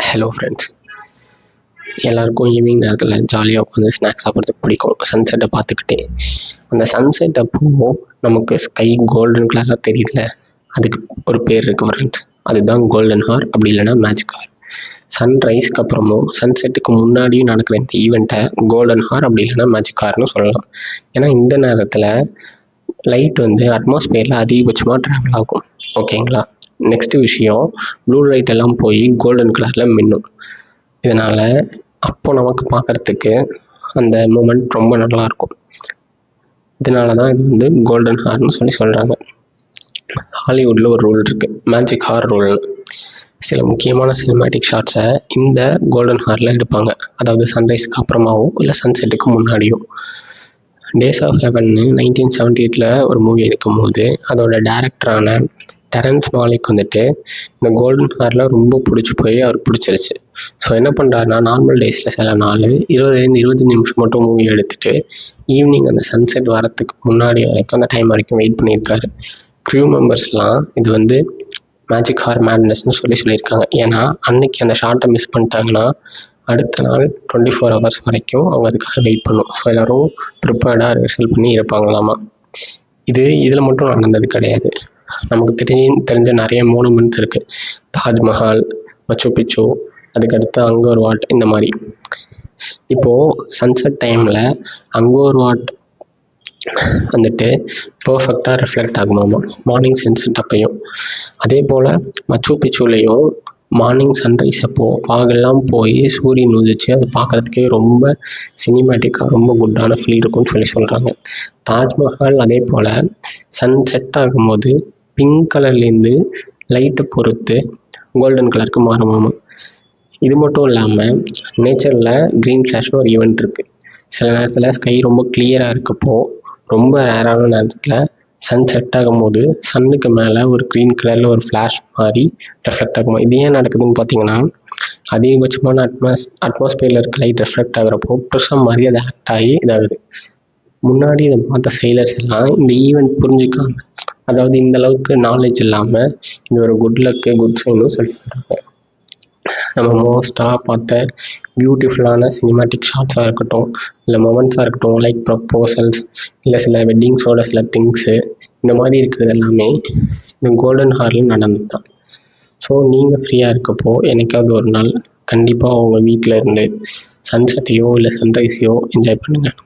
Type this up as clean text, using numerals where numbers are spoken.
Hello friends, எல்லாருக்கும் evening நேரத்தில் ஜாலியாக உட்காந்து ஸ்நாக்ஸ் சாப்பிட்றதுக்கு பிடிக்கும். சன்செட்டை பார்த்துக்கிட்டே அந்த சன்செட் அப்போ நமக்கு ஸ்கை கோல்டன் கலராக தெரியல, அதுக்கு ஒரு பேர் இருக்குது ஃப்ரெண்ட்ஸ். அதுதான் கோல்டன் ஹார், அப்படி இல்லைன்னா மேஜிக் ஹார். சன்ரைஸ்க்கு அப்புறமும் சன்செட்டுக்கு முன்னாடியும் நடக்கிற இந்த ஈவெண்ட்டை கோல்டன் ஹார் அப்படி இல்லைன்னா மேஜிக் ஹார்னு சொல்லலாம். ஏன்னா இந்த நேரத்தில் லைட் அட்மாஸ்பியரில் அதிகபட்சமாக ட்ராவல் ஆகும். ஓகேங்களா? நெக்ஸ்ட்டு விஷயம், ப்ளூ லைட் எல்லாம் போய் கோல்டன் கலரில் மின்னும். இதனால் அப்போ நமக்கு பார்க்குறதுக்கு அந்த மூமெண்ட் ரொம்ப நல்லாயிருக்கும். இதனால தான் இது கோல்டன் ஹார்னு சொல்கிறாங்க. ஹாலிவுட்டில் ஒரு ரூல் இருக்குது, மேஜிக் ஹார் ரூல். சில முக்கியமான சினிமேட்டிக் ஷாட்ஸை இந்த கோல்டன் ஹாரில் எடுப்பாங்க. அதாவது சன்ரைஸ்க்கு அப்புறமாவோ இல்லை சன்செட்டுக்கு முன்னாடியோ. டேஸ் ஆஃப் ஹெவன்னு 1978 ஒரு மூவி எடுக்கும்போது அதோட டேரக்டரான டெரன்ஸ் மாலிக் இந்த கோல்டன் ஹாரில் ரொம்ப பிடிச்சி போய் அவர் பிடிச்சிருச்சு. ஸோ என்ன பண்ணுறாருனா, நார்மல் டேஸில் சில நாள் 20-25 நிமிஷம் மட்டும் மூவி எடுத்துகிட்டு ஈவினிங் அந்த சன்செட் வரத்துக்கு முன்னாடி வரைக்கும் அந்த டைம் வரைக்கும் வெயிட் பண்ணியிருக்காரு. க்ரூ மெம்பர்ஸ்லாம் இது மேஜிக் ஹார் மேட்னஸ்னு சொல்லியிருக்காங்க. ஏன்னா அன்னைக்கு அந்த ஷார்ட்டை மிஸ் பண்ணிட்டாங்கன்னா அடுத்த நாள் 24 ஹவர்ஸ் வரைக்கும் அவங்க அதுக்காக வெயிட் பண்ணும். ஸோ எல்லோரும் ப்ரிப்பேர்டாக ரிஹர்சல் பண்ணி இருப்பாங்களாமா. இதில் மட்டும் நடந்தது கிடையாது. நமக்கு தெரிஞ்ச நிறைய மோனுமெண்ட்ஸ் இருக்குது. தாஜ்மஹால், மச்சு பிச்சு, அதுக்கடுத்து அங்கோர் வாட். இந்த மாதிரி இப்போது சன்செட் டைமில் அங்கோர் வாட் பர்ஃபெக்டாக ரிஃப்ளெக்ட் ஆகுமாமா மார்னிங் சன்செட் அப்பையும். அதே போல் மச்சு பிச்சுலேயும் மார்னிங் சன்ரைஸ் அப்போது ஃபாகெல்லாம் போய் சூரியன் உதிச்சு அதை பார்க்குறதுக்கே ரொம்ப சினிமேட்டிக்காக ரொம்ப குட்டான ஃபீல் இருக்கும்னு சொல்கிறாங்க. தாஜ்மஹால் அதே போல் சன்செட் ஆகும்போது பிங்க் கலர்லேருந்து லைட்டை பொறுத்து கோல்டன் கலருக்கு மாறுமாமா. இது மட்டும் இல்லாமல் நேச்சரில் க்ரீன் ஃப்ளாஷ்னு ஒரு ஈவெண்ட் இருக்குது. சில நேரத்தில் ஸ்கை ரொம்ப கிளியராக இருக்கப்போ, ரொம்ப ரேரான நேரத்தில் சன்செட் ஆகும்போது சன்னுக்கு மேலே ஒரு க்ரீன் கலரில் ஒரு ஃப்ளாஷ் மாதிரி ரெஃப்ளெக்ட் ஆகுமா. இது ஏன் நடக்குதுன்னு பார்த்தீங்கன்னா, அதிகபட்சமான அட்மாஸ்பியரில் இருக்க லைட் ரெஃப்ளெக்ட் ஆகிறப்போ ப்ரிசம் மாதிரி அது ஆக்ட் ஆகி இதாகுது. முன்னாடி இதை பார்த்த சைலர்ஸ் எல்லாம் இந்த ஈவெண்ட் புரிஞ்சுக்காம, அதாவது இந்த அளவுக்கு நாலேஜ் இல்லாமல் இது ஒரு குட் லக்கு, குட் சைனும் சொல்கிறாங்க. நம்ம மோஸ்ட்டாக பார்த்த பியூட்டிஃபுல்லான சினிமேட்டிக் ஷாட்ஸாக இருக்கட்டும், இல்லை மொமெண்ட்ஸாக இருக்கட்டும், லைக் ப்ரப்போசல்ஸ், இல்லை சில வெட்டிங்ஸோட சில திங்ஸு, இந்த மாதிரி இருக்கிறது எல்லாமே இந்த கோல்டன் ஹாரில் நடந்தது தான். ஸோ நீங்கள் ஃப்ரீயாக இருக்கப்போ என்னைக்காவது ஒரு நாள் கண்டிப்பாக உங்கள் வீட்டில் இருந்து சன்செட்டையோ இல்லை சன்ரைஸையோ என்ஜாய் பண்ணுங்கள்.